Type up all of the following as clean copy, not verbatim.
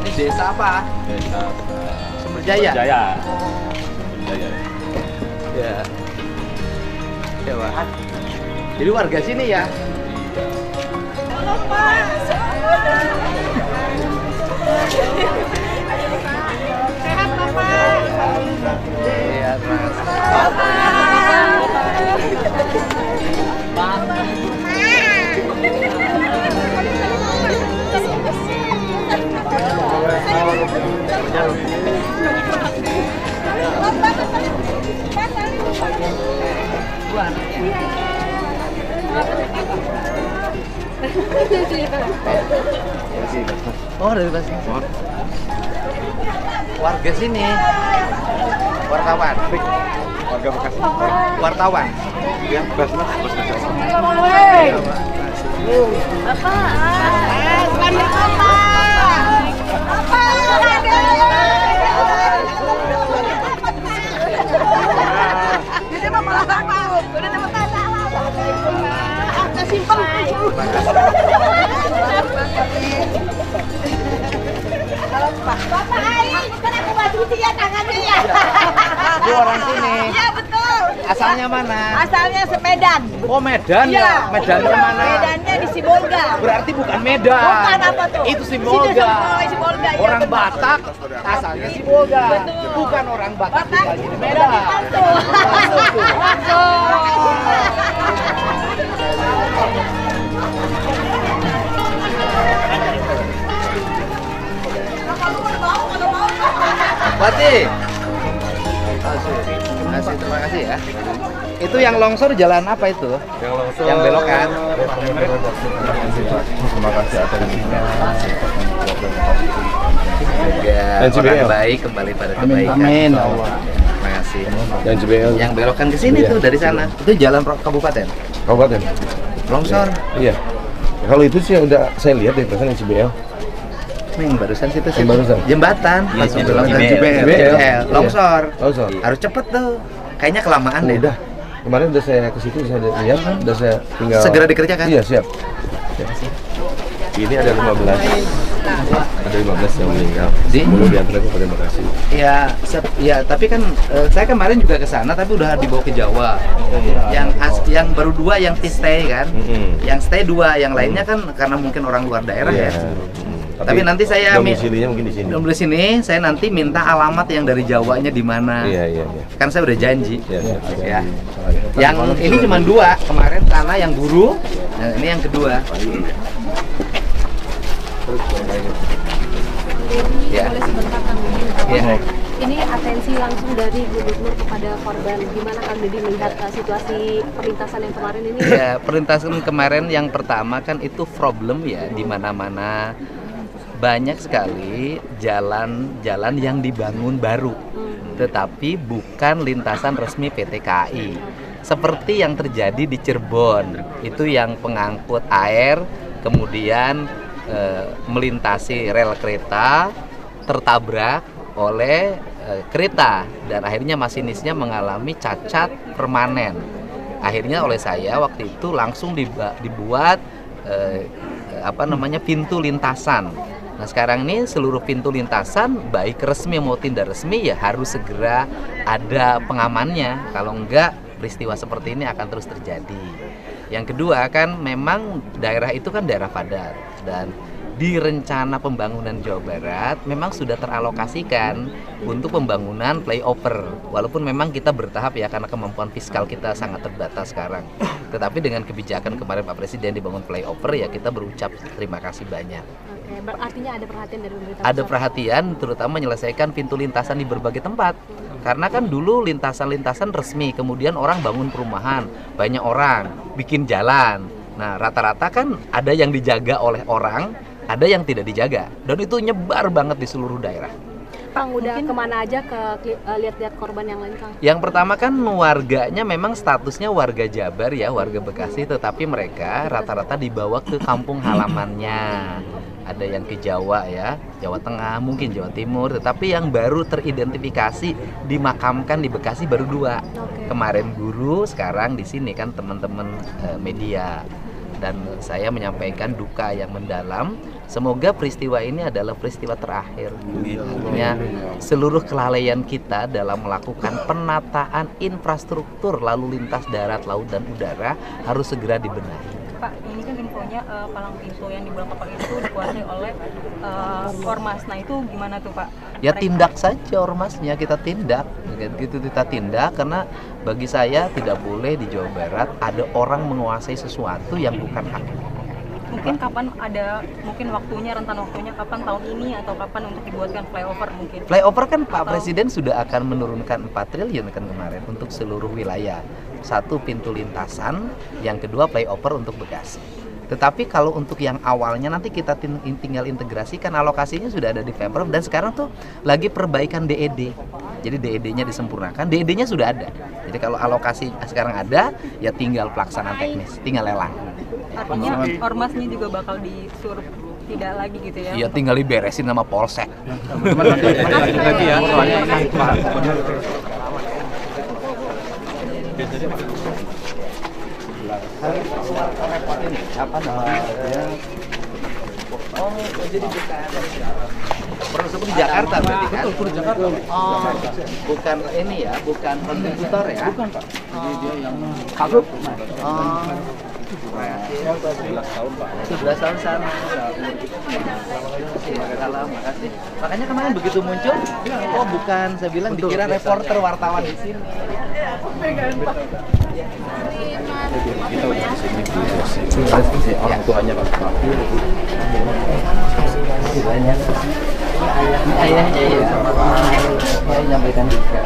Di desa apa? Desa Sumberjaya. Jaya. Jaya. Ya. Ya, Pak. Jadi warga sini ya? Halo Pak. Sehat Bapak. Iya, Mas. Oh, dari Pasaman. Warga sini. Wartawan. Warga Bekasi. Wartawan. Ya, bas Mas. Bapak Aing, kan aku bantu dia tangannya ya. Itu orang sini. Iya betul. Asalnya mana? Asalnya Medan. Oh, Medan Iya. ya. Medan kemana? Medannya di Sibolga. Berarti bukan Medan. Bukan apa tuh? Itu Sibolga. Sibolga. Iya, Orang betul. Batak asalnya Sibolga. Betul. Bukan orang Batak Batak tinggal di Medan. Langsung. Berarti. Terima kasih ya. Itu yang longsor jalan apa itu? Yang langsung Yang belokan. Terima kasih atas Semoga orang baik kembali pada kebaikan. Amin. Terima kasih. Dan JBL Yang belokan ke sini tuh dari sana. Itu jalan kabupaten. Kabupaten. Longsor. Iya. Kalau itu sih udah saya lihat dari perasaan JBL. Yang barusan situ sih. Yang barusan. Jembatan. Langsung belok ke JBL. JBL. Longsor. Longsor. Harus cepet tuh. Kayaknya kelamaan deh. Udah. Kemarin udah saya ke situ, saya lihat, udah saya tinggal. Segera dikerjakan. Iya, siap. Ini ada 15. Ada 15 yang meninggal. Di? Belum diantar ke Bekasi. Ya, tapi kan saya kemarin juga ke sana tapi udah dibawa ke Jawa. Yang baru 2 yang stay kan. Yang stay 2, yang lainnya kan karena mungkin orang luar daerah ya. Tapi nanti saya domisilinya mungkin di sini. di sini saya nanti minta alamat yang dari Jawanya di mana. Iya. Kan saya udah janji. Iya. Ya. Yang ini cuma 2, kemarin tanah yang guru, dan ini yang kedua. Ya. Boleh sebentar Kang Deddy? Ya. Ini atensi langsung dari gubernur kepada korban. Gimana Kang Deddy melihat situasi perlintasan yang kemarin ini? Ya, perlintasan kemarin yang pertama kan itu problem ya, di mana-mana banyak sekali jalan-jalan yang dibangun baru, tetapi bukan lintasan resmi PT KAI. Seperti yang terjadi di Cirebon, itu yang pengangkut air, kemudian melintasi rel kereta, tertabrak oleh kereta, dan akhirnya masinisnya mengalami cacat permanen. Akhirnya oleh saya waktu itu langsung dibuat pintu lintasan. Nah sekarang ini seluruh pintu lintasan baik resmi maupun tidak resmi ya harus segera ada pengamannya. Kalau enggak peristiwa seperti ini akan terus terjadi. Yang kedua kan memang daerah itu kan daerah padat, dan di rencana pembangunan Jawa Barat memang sudah teralokasikan untuk pembangunan flyover. Walaupun memang kita bertahap ya karena kemampuan fiskal kita sangat terbatas sekarang. Tetapi dengan kebijakan kemarin Pak Presiden dibangun flyover ya kita berucap terima kasih banyak. Oke, artinya ada perhatian dari pemerintah. Ada perhatian terutama menyelesaikan pintu lintasan di berbagai tempat. Karena kan dulu lintasan-lintasan resmi, kemudian orang bangun perumahan, banyak orang bikin jalan. Nah rata-rata kan ada yang dijaga oleh orang, ada yang tidak dijaga, dan itu nyebar banget di seluruh daerah. Kang udah kemana aja ke lihat-lihat korban yang lain Kang? Yang pertama kan warganya memang statusnya warga Jabar ya, warga Bekasi, tetapi mereka rata-rata dibawa ke kampung halamannya. Ada yang ke Jawa ya, Jawa Tengah, mungkin Jawa Timur, tetapi yang baru teridentifikasi dimakamkan di Bekasi baru 2. Kemarin guru, sekarang di sini kan teman-teman media. dan saya menyampaikan duka yang mendalam. Semoga peristiwa ini adalah peristiwa terakhir. Artinya seluruh kelalaian kita dalam melakukan penataan infrastruktur lalu lintas darat, laut, dan udara harus segera dibenahi. Pak, ini kan infonya palang pintu yang di Balikpapan itu dikuasai oleh ormas. Nah itu gimana tuh Pak? Ya tindak saja ormasnya, kita tindak, gitu kita tindak, karena bagi saya tidak boleh di Jawa Barat ada orang menguasai sesuatu yang bukan hak. Mungkin kapan ada, mungkin waktunya, rentan waktunya kapan, tahun ini atau kapan untuk dibuatkan flyover mungkin? Flyover kan Pak Presiden sudah akan menurunkan 4 triliun kan kemarin untuk seluruh wilayah. Satu, pintu lintasan, yang kedua flyover untuk Bekasi. Tetapi kalau untuk yang awalnya nanti kita tinggal integrasikan, alokasinya sudah ada di Pemprov, dan sekarang tuh lagi perbaikan DED. Jadi DED-nya disempurnakan, DED-nya sudah ada. Jadi kalau alokasi sekarang ada, ya tinggal pelaksanaan teknis, tinggal lelang. Artinya ormasnya juga bakal disuruh tidak lagi gitu ya? Iya, tinggal diberesin sama Polsek. Lagi ya, soalnya apa namanya? Oh, jadi bukan Persebut Jakarta berarti kan? Betul, Jakarta. Oh, bukan ini ya, bukan kontributor ya? Bukan Pak. Jadi dia yang kabut. Oh, 11 tahun Pak. 11 tahun sana. Makasih. Makanya kemarin begitu muncul, oh bukan, saya bilang dikira reporter wartawan di sini. Kita udah di sini di orang tuanya Pak. Banyak. Ini ayahnya ya, saya nyampaikan juga.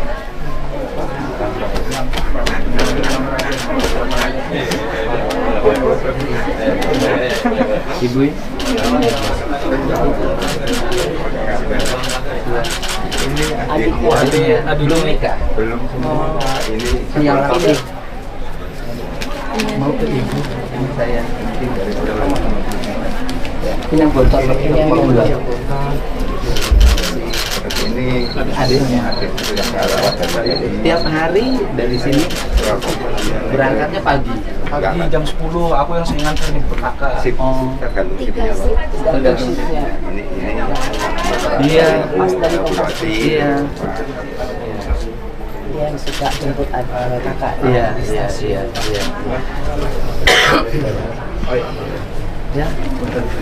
Ibu adiknya belum nikah. Belum semua. Ini Yang ini mau ke ibu saya nanti dari ini yang botol ini yang ini adiknya. sudah rawat dan saya ini Tiap hari dari sini berangkatnya pagi. Pagi jam 10 aku yang sering nganter di kakak. sip Oh. tergantung sipnya Pak. Tergantung shiftnya. Ini Iya, Mas dari Iya. Dia yang suka jemput kakak. Iya. Ya,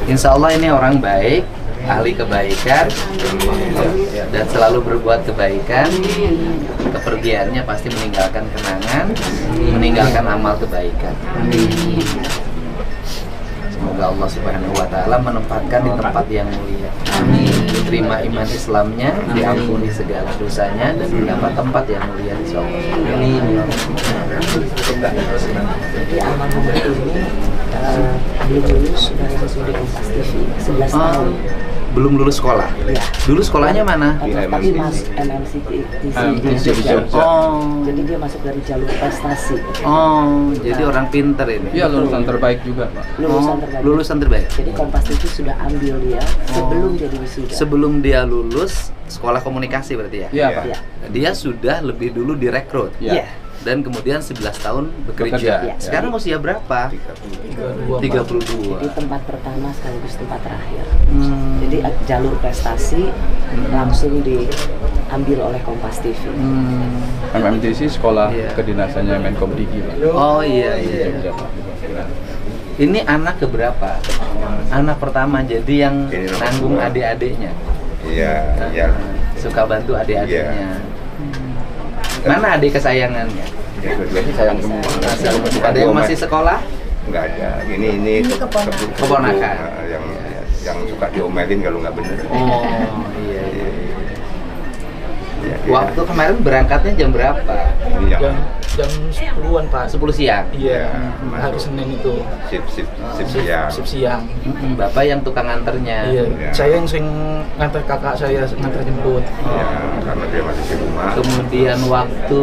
insya Allah ini orang baik, ahli kebaikan, dan selalu berbuat kebaikan. Kepergiannya pasti meninggalkan kenangan, meninggalkan amal kebaikan. Semoga Allah Subhanahu wa Ta'ala menempatkan di tempat yang mulia. Diterima iman Islamnya, diampuni segala dosanya, dan mendapat tempat yang mulia di surga. Jadi almarhum ini belum lulus sudah langsung di Kompas TV 11 tahun. Belum lulus sekolah? Ya. Dulu sekolahnya mana? Tapi mas MMC di Jogja. Oh, Jadi dia masuk dari jalur prestasi. oh, jadi orang pinter ini. Iya, lulusan terbaik juga Pak. Lulusan Oh, terbaik. lulusan terbaik. Jadi Kompas TV sudah ambil dia sebelum jadi wisuda. Sebelum dia lulus sekolah komunikasi berarti ya? Iya Pak. Ya. Dia sudah lebih dulu direkrut. Iya. Dan kemudian 11 tahun bekerja. Bekerja. Iya. Sekarang usia berapa? 32. Jadi tempat pertama sekaligus tempat terakhir. Hmm. Jadi jalur prestasi langsung diambil oleh Kompas TV. MMTC sekolah Iya. kedinasannya Menkom Digi Pak. Oh iya iya. Jogja, Pak. Ini anak keberapa? Anak pertama, jadi yang Ini nomor nanggung 2. adik-adiknya. Iya, iya. Suka bantu adik-adiknya. Iya. Mana adik kesayangannya? Ya, dua-duanya sayang semua. Ada yang masih sekolah? Enggak ada. Ini Keponakan. yang suka diomelin kalau nggak bener. Oh iya. Ya, Waktu kemarin berangkatnya jam berapa? ini yang Jam 10-an Pak. 10 siang. Iya, Ya, hari Senin itu. sip siang. Sip siang. Bapak yang tukang anternya. Iya, Iya. saya yang sering nganter kakak saya nganter jemput. Ya, karena dia masih di rumah. Kemudian waktu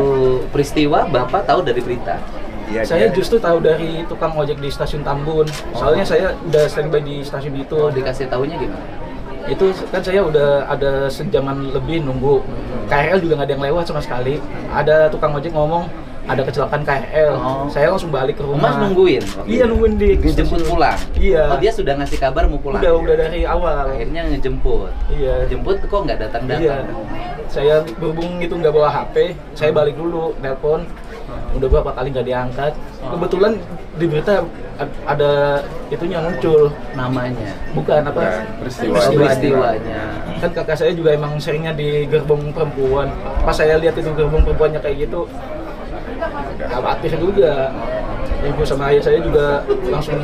peristiwa Bapak tahu dari berita. Iya, Saya dia- justru tahu dari tukang ojek di stasiun Tambun. Soalnya saya udah standby di stasiun itu. Dikasih tahunya gimana? Itu kan saya udah ada sejaman lebih nunggu. KRL juga nggak ada yang lewat sama sekali. Ada tukang ojek ngomong, ada kecelakaan KRL. Oh. Saya langsung balik ke rumah. Mas nungguin? Iya, nungguin di Ngejemput stasiun. pulang? Iya. Oh, dia sudah ngasih kabar mau pulang? Udah dari awal. Akhirnya ngejemput? Iya. Ngejemput kok nggak Iya. datang-datang? Saya berhubung itu nggak bawa HP, saya balik dulu, telepon. Udah berapa kali nggak diangkat. Kebetulan di berita ada itunya muncul. Namanya? Bukan apa? Peristiwanya. Kan kakak saya juga emang seringnya di gerbong perempuan. Pas saya lihat itu gerbong perempuannya kayak gitu, khawatir juga. Ibu sama ayah saya juga langsung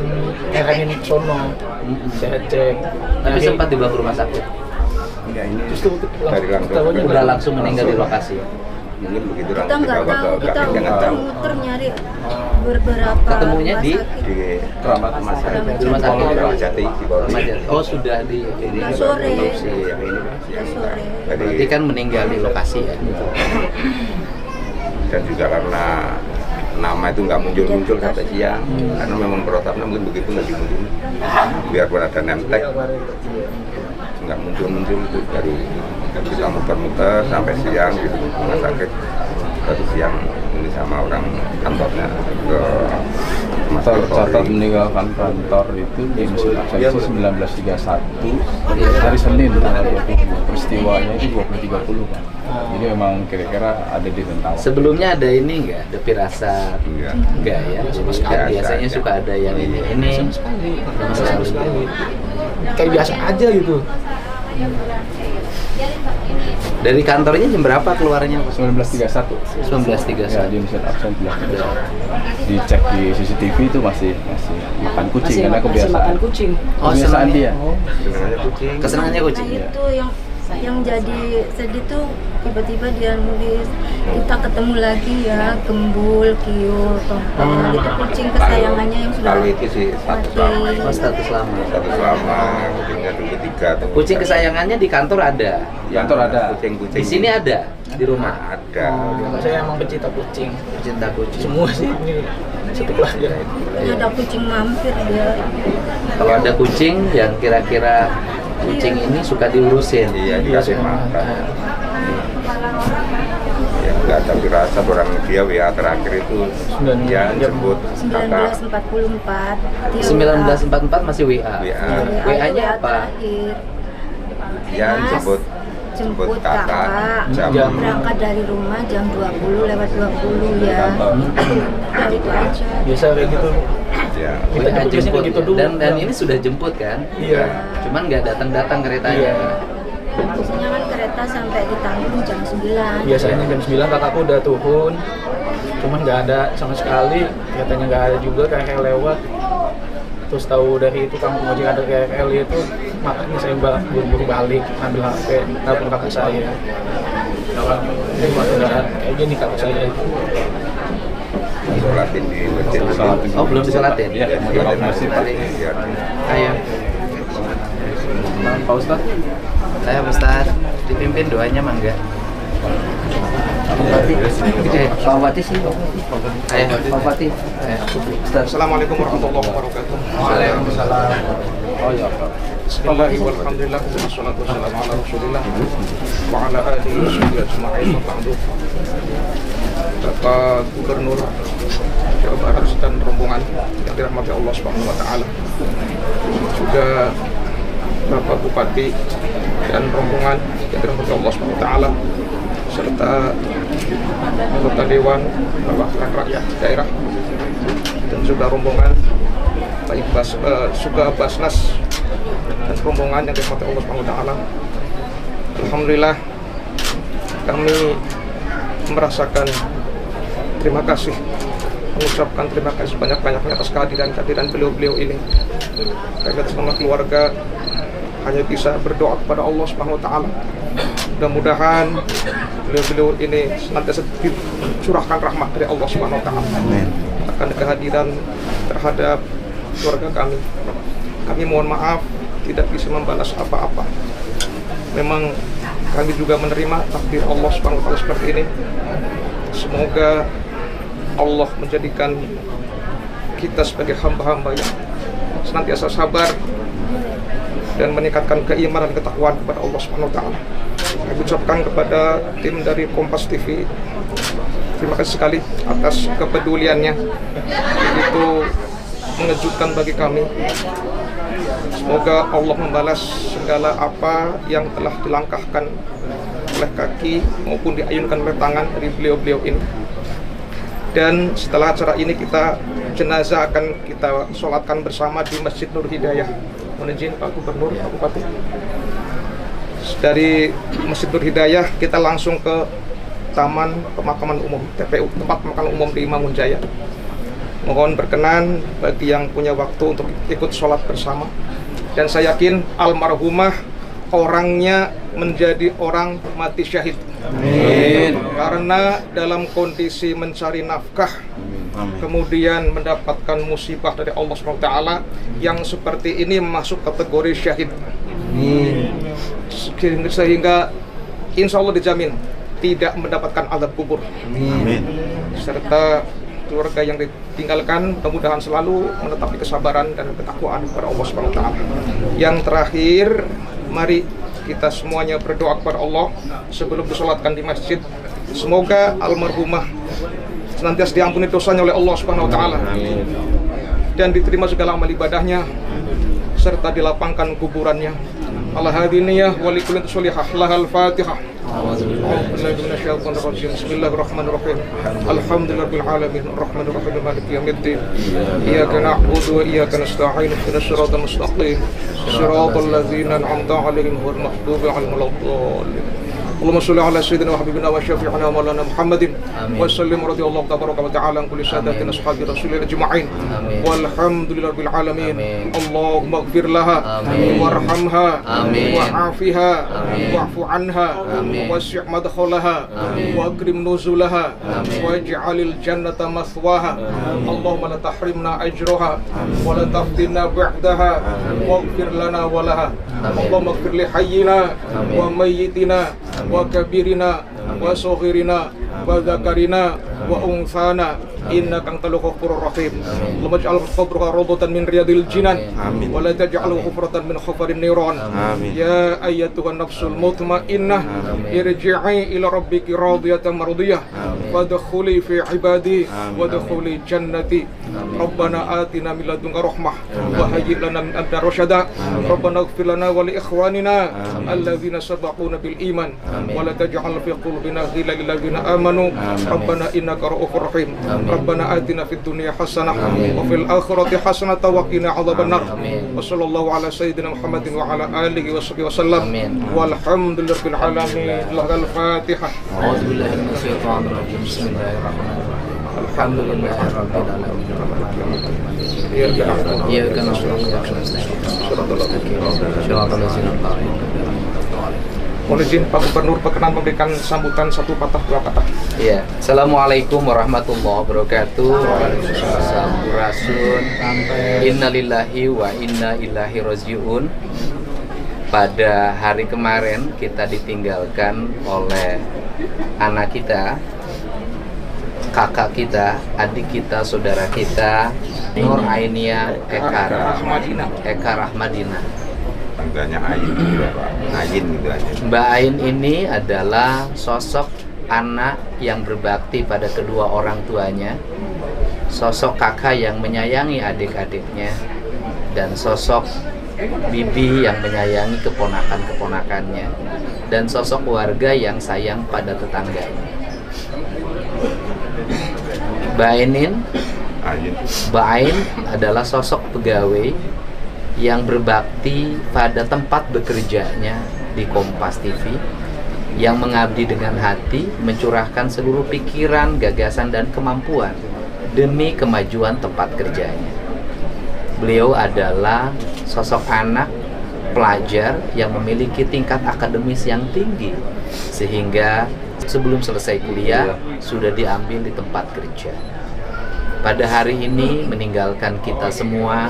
ngeranin ke sono. Saya cek. Tapi Nyari- sempat dibawa ke rumah sakit? Ya ini Justru dari langsung ketahuannya Udah langsung meninggal di lokasi? mungkin begitu Kita langsung nggak dibawa tahu, ke kita kami nggak tahu muter-muter nyari beberapa Ketemunya di? rumah sakit. di Keramat Rumah Sakit. Di rumah sakit? Keramat Jati di bawah. Remaja. Oh sudah di ini. Udah sore. Otopsi yang ini Udah sore. Jadi Berarti kan meninggal di lokasi ya? dan juga karena nama itu nggak muncul-muncul sampai siang karena memang protapnya mungkin begitu nggak muncul biarpun ada nemtek nggak muncul-muncul itu dari kita muter-muter sampai siang di rumah sakit baru siang ini sama orang kantornya ke rumah sakit Tercatat Polri. meninggalkan kantor itu di mesin absensi 1931 hari Senin tanggal 22. Peristiwanya itu 20.30 Pak. Jadi memang kira-kira ada di tentang. Sebelumnya ada ini nggak? Ada firasat? Enggak. Enggak ya? Kan biasanya suka ada yang ini. sama sekali. Kayak biasa aja gitu. Dari kantornya jam berapa keluarnya? 1931. 19.31. Ya, di mesin absen bilang. Dicek di CCTV itu masih makan kucing karena kebiasaan. Oh, Kebiasaan senang. dia. Sebenarnya kucing Kesenangannya kucing? Nah, itu yang jadi sedih tuh tiba-tiba dia nulis kita ketemu lagi ya gembul, kiul, tompel itu kucing kesayangannya yang sudah kalau itu sih status lama Oh, status lama. status lama kucingnya dulu 3 atau Kucing kesayangannya di kantor ada? Di kantor ada. kucing-kucing Di sini ada? Di rumah? ada Saya emang pecinta kucing. Pecinta kucing. Semua sih ini satu keluarga. ini ada kucing mampir dia. Kalau ada kucing yang kira-kira kucing ini suka diurusin. iya dikasih makan ya nggak ada firasat orang dia WA terakhir itu dia jemput kakak 1944 di 1944 masih WA. WA WA-nya apa? terakhir. dia jemput kakak jam Berangkat dari rumah jam 20:20 ya. Ya itu aja. Biasa kayak gitu. ya Kita WA jemput jemput. gitu dulu. Dan ini sudah jemput kan? Iya. Cuman nggak datang-datang keretanya. Iya. Biasanya kan kereta sampai di Tanjung jam 9. Biasanya jam 9 kakakku udah turun. Cuman nggak ada sama sekali. Katanya nggak ada juga KRL lewat. Terus tahu dari itu kampung ojek ada KRL itu, makanya saya buru-buru balik ambil HP, telepon kakak saya. Ini udah kayak gini kakak saya. sholatin di masjid dulu. Oh, belum disolatin? Ya, Ya, mau sholatin masih masjid Pak. ya. Ayo. Pak Ustadz. Saya Ustaz, dipimpin doanya mangga. Pak Bupati sih. Ayo, Pak Bupati. Ustaz. Assalamualaikum warahmatullahi wabarakatuh. Waalaikumsalam. Oh ya Pak. Bismillahi walhamdulillah wassalatu wassalamu ala rasulillah wa ala alihi wa sahbihi ajma'in wa ba'du. Bapak Gubernur Jawa Barat dan rombongan yang dirahmati Allah Subhanahu wa taala. Juga Bapak Bupati dan rombongan yang dirahmati Allah Subhanahu wa taala serta anggota dewan, perwakilan rakyat daerah dan juga rombongan baik juga Basnas dan rombongan yang dirahmati Allah Subhanahu wa taala. Alhamdulillah kami merasakan terima kasih, mengucapkan terima kasih banyak-banyaknya atas kehadiran beliau-beliau ini. Kami atas nama keluarga hanya bisa berdoa kepada Allah Subhanahu wa taala. Mudah-mudahan beliau-beliau ini senantiasa dicurahkan rahmat dari Allah Subhanahu wa taala. Akan kehadiran terhadap keluarga kami. Kami mohon maaf tidak bisa membalas apa-apa. Memang kami juga menerima takdir Allah Subhanahu wa taala seperti ini. Semoga Allah menjadikan kita sebagai hamba-hamba yang senantiasa sabar dan meningkatkan keimanan dan ketakwaan kepada Allah Subhanahu wa taala. Kami ucapkan kepada tim dari Kompas TV terima kasih sekali atas kepeduliannya, itu mengejutkan bagi kami. Semoga Allah membalas segala apa yang telah dilangkahkan oleh kaki maupun diayunkan oleh tangan dari beliau-beliau ini. Dan setelah acara ini jenazah akan kita sholatkan bersama di Masjid Nur Hidayah. Mohon izin Pak Gubernur, Pak Bupati. Dari Masjid Nur Hidayah kita langsung ke Taman Pemakaman Umum TPU, tempat pemakaman umum di Mangunjaya. Mohon berkenan bagi yang punya waktu untuk ikut sholat bersama. Dan saya yakin almarhumah orangnya menjadi orang mati syahid. Amin. Karena dalam kondisi mencari nafkah, kemudian mendapatkan musibah dari Allah SWT yang seperti ini masuk kategori syahid. Sehingga insya Allah dijamin tidak mendapatkan azab kubur. Amin. Serta keluarga yang ditinggalkan mudah-mudahan selalu menetapi kesabaran dan ketakwaan kepada Allah SWT. Yang terakhir, mari kita semuanya berdoa kepada Allah sebelum disolatkan di masjid. Semoga almarhumah senantiasa diampuni dosanya oleh Allah Subhanahu wa taala. Dan diterima segala amal ibadahnya serta dilapangkan kuburannya. Al-hadiniyah wa likulli sholihah lahal Fatihah. Bismillahirrahmanirrahim. Alhamdulillahirabbil alamin arrahmanir rahim maliki yaumiddin. Iyyaka na'budu wa iyyaka nasta'in ihdinas siratal mustaqim. Siratal ladzina an'amta 'alaihim ghairil maghdubi 'alaihim waladdallin. Allahumma sholli ala sayyidina wa habibina wa syafi'ina wa maulana Muhammadin wa sallim radhiyallahu tabaraka wa ta'ala an kulli sadatina ashabi rasulillah ajma'in. Walhamdulillahirabbil alamin. Allahumma ighfir laha warhamha wa'afiha wa'fu anha wasi' madkhalaha wa akrim nuzulaha waj'alil jannata mathwaha. Allahumma la tahrimna ajraha wa la taftinna ba'daha waghfir lana wa laha. Allahumma ighfir li hayyina wa mayyitina wa kabirina wa saghirina wa dzakarina wa unthana innaka antal ghafurur rahim. Allahumma ij'al qabraha rawdatan min riyadil jinan wa la taj'alhu hufratan min hufarin niran. Ya ayyatuhan nafsul mutmainnah irji'i ila rabbiki radiyatan mardiyah wadkhuli fi ibadi wadkhuli jannati. Rabbana atina min ladunka rahmah wa hayyi' lana min amrina rasyada. Rabbana ighfir lana wa li ikhwanina alladzina sabaquna bil iman wa la taj'al fi qulubina ghillan lil ladzina amanu. Rabbana innaka ra'ufur rahim. Rabbana atina fid dunya hasanah wa fil akhirati hasanah wa qina adzabannar. Wa sallallahu ala sayyidina Muhammadin wa ala alihi wa sahbihi wasallam. Walhamdulillahil alamin. Lahal Fatihah. A'udzubillahi minasyaitonir rajim. Bismillahirrahmanirrahim. Alhamdulillahirabbil alamin. Iyyaka na'budu wa iyyaka nasta'in. Shiratal ladzina an'amta 'alaihim. Mohon izin Pak Gubernur berkenan memberikan sambutan satu patah dua kata. Iya. Assalamualaikum warahmatullahi wabarakatuh. Sampurasun. Innalillahi wa inna ilaihi raji'un. Pada hari kemarin kita ditinggalkan oleh anak kita, kakak kita, adik kita, saudara kita, Nur Ainia Eka Rahmadina. Banyak Ain juga Pak. Ain gitu aja. Mbak Ain ini adalah sosok anak yang berbakti pada kedua orang tuanya, sosok kakak yang menyayangi adik-adiknya, dan sosok bibi yang menyayangi keponakan-keponakannya, dan sosok warga yang sayang pada tetangganya. Mbak Ain adalah sosok pegawai yang berbakti pada tempat bekerjanya di Kompas TV, yang mengabdi dengan hati, mencurahkan seluruh pikiran, gagasan, dan kemampuan demi kemajuan tempat kerjanya. Beliau adalah sosok anak pelajar yang memiliki tingkat akademis yang tinggi, sehingga sebelum selesai kuliah sudah diambil di tempat kerja. Pada hari ini meninggalkan kita semua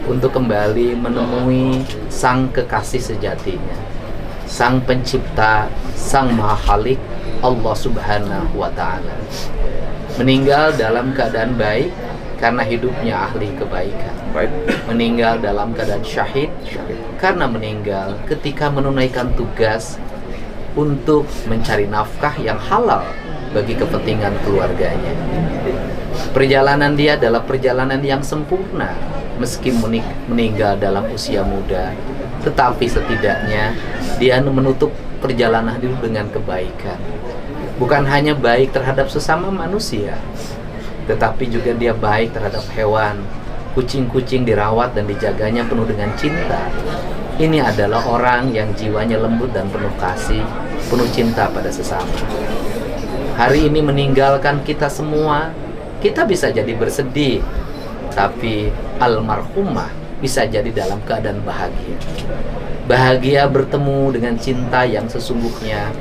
untuk kembali menemui sang kekasih sejatinya, sang pencipta, sang maha khalik, Allah Subhanahu wa ta'ala. Meninggal dalam keadaan baik karena hidupnya ahli kebaikan. Meninggal dalam keadaan syahid karena meninggal ketika menunaikan tugas untuk mencari nafkah yang halal bagi kepentingan keluarganya. Perjalanan dia adalah perjalanan yang sempurna, meski meninggal dalam usia muda, tetapi setidaknya dia menutup perjalanan hidup dengan kebaikan. Bukan hanya baik terhadap sesama manusia, tetapi juga dia baik terhadap hewan. Kucing-kucing dirawat dan dijaganya penuh dengan cinta. Ini adalah orang yang jiwanya lembut dan penuh kasih, penuh cinta pada sesama. Hari ini meninggalkan kita semua, kita bisa jadi bersedih, tapi almarhumah bisa jadi dalam keadaan bahagia. Bahagia bertemu dengan cinta yang sesungguhnya,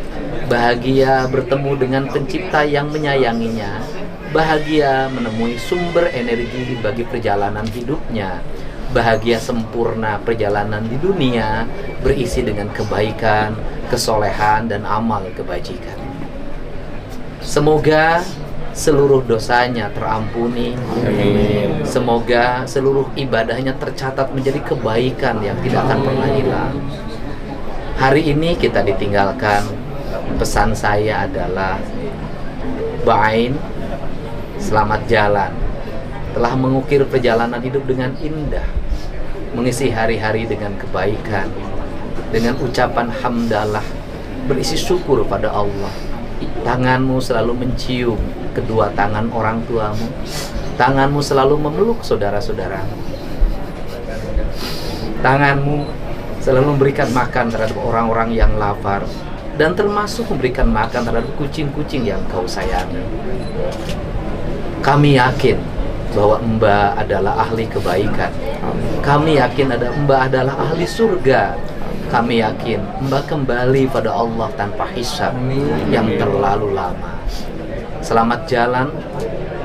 bahagia bertemu dengan pencipta yang menyayanginya, bahagia menemui sumber energi bagi perjalanan hidupnya, bahagia sempurna perjalanan di dunia berisi dengan kebaikan, kesolehan, dan amal kebajikan. Semoga seluruh dosanya terampuni. Amin. Semoga seluruh ibadahnya tercatat menjadi kebaikan yang tidak akan pernah hilang. Hari ini kita ditinggalkan. Pesan saya adalah Ba'ain, selamat jalan. Telah mengukir perjalanan hidup dengan indah, mengisi hari-hari dengan kebaikan, dengan ucapan hamdalah, berisi syukur pada Allah. Tanganmu selalu mencium kedua tangan orang tuamu, tanganmu selalu memeluk saudara-saudaramu, tanganmu selalu memberikan makan terhadap orang-orang yang lapar, dan termasuk memberikan makan terhadap kucing-kucing yang kau sayangi. Kami yakin bahwa Mbak adalah ahli kebaikan. Kami yakin Mbak adalah ahli surga. Kami yakin Mbak kembali pada Allah tanpa hisab yang terlalu lama. Selamat jalan,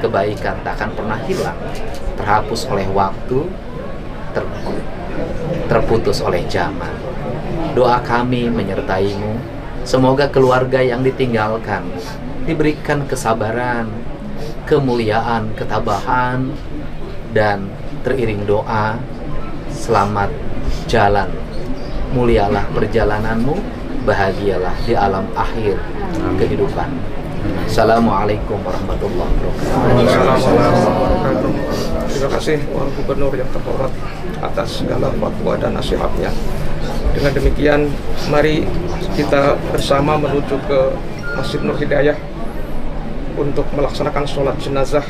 kebaikan tak akan pernah hilang, terhapus oleh waktu, terputus oleh zaman. Doa kami menyertaimu. Semoga keluarga yang ditinggalkan diberikan kesabaran, kemuliaan, ketabahan, dan teriring doa, selamat jalan, mulialah perjalananmu, bahagialah di alam akhir kehidupan. Assalamualaikum warahmatullahi wabarakatuh. Terima kasih Pak Gubernur yang terhormat atas segala fatwa dan nasihatnya. Dengan demikian, mari kita bersama menuju ke Masjid Nur Hidayah untuk melaksanakan sholat jenazah.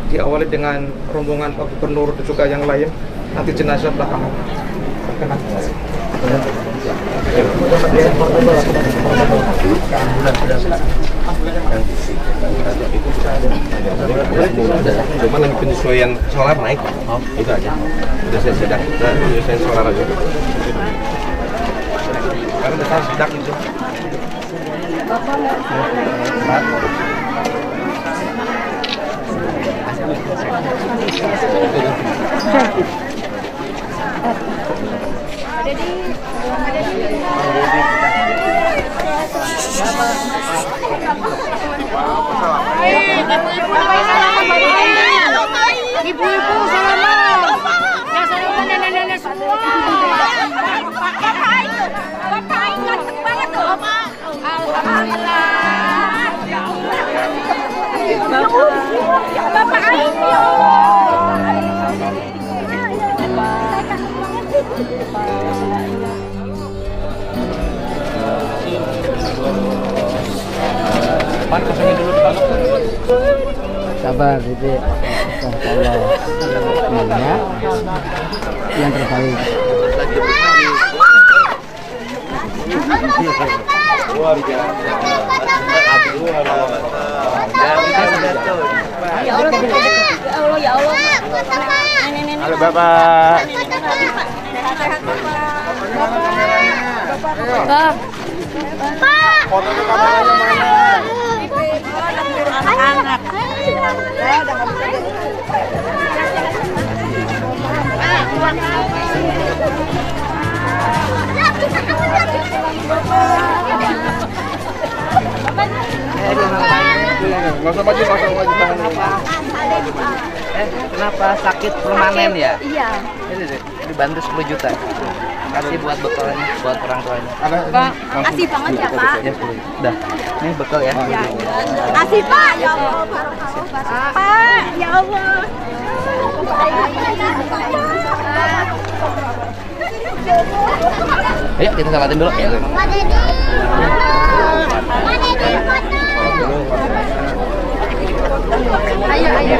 Diawali dengan rombongan Pak Gubernur dan juga yang lain. Nanti jenazah belakangan. Cuma lagi penyesuaian solar naik, itu aja. Udah saya sedak, penyesuaian solar aja. Karena udah saya sedak itu. Ibu-ibu salaman. Yang salaman nenek-nenek semua. Bapak itu ganteng banget tuh. Alhamdulillah. Bapak Aini ya Pan kosongin dulu di bawah. Sabar, itu Allah namanya yang terbaik. Luar biasa. Ya Allah, ya Allah. Halo Bapak. Pak. Fotonya kameranya mana? Anak-anak. Nggak usah maju tangan. Kenapa sakit permanen ya? Iya. Ini dibantu 10 juta. Kasih buat bekalnya, buat orang tuanya. Pak, makasih banget ya Pak. Ya, udah. Nih bekal ya. Ya, makasih Pak. Ya Allah, Pak, ya Allah. Ayo kita salatin dulu. Ya. Ayo, ayo.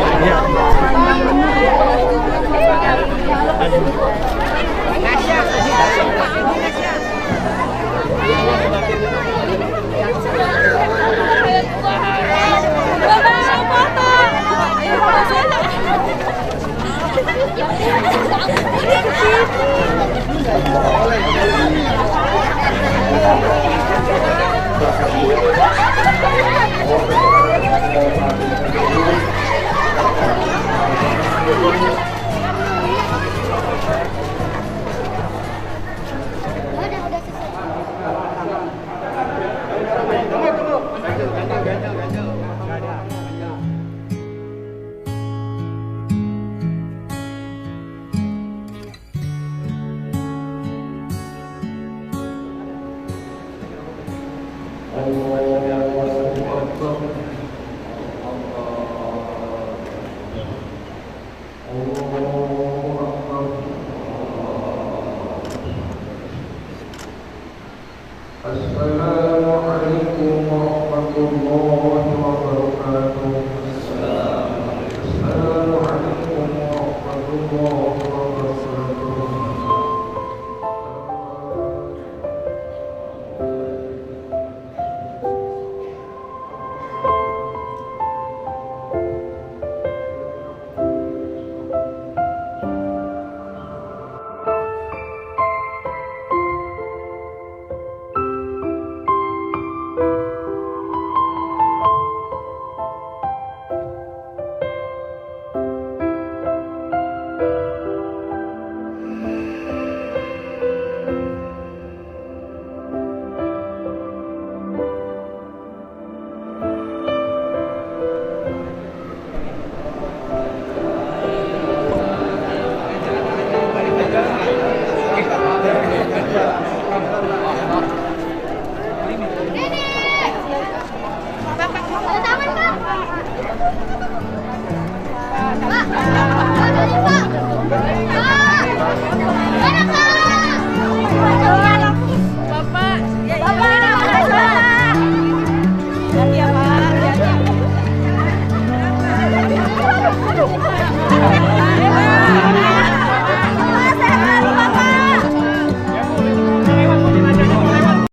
Pak.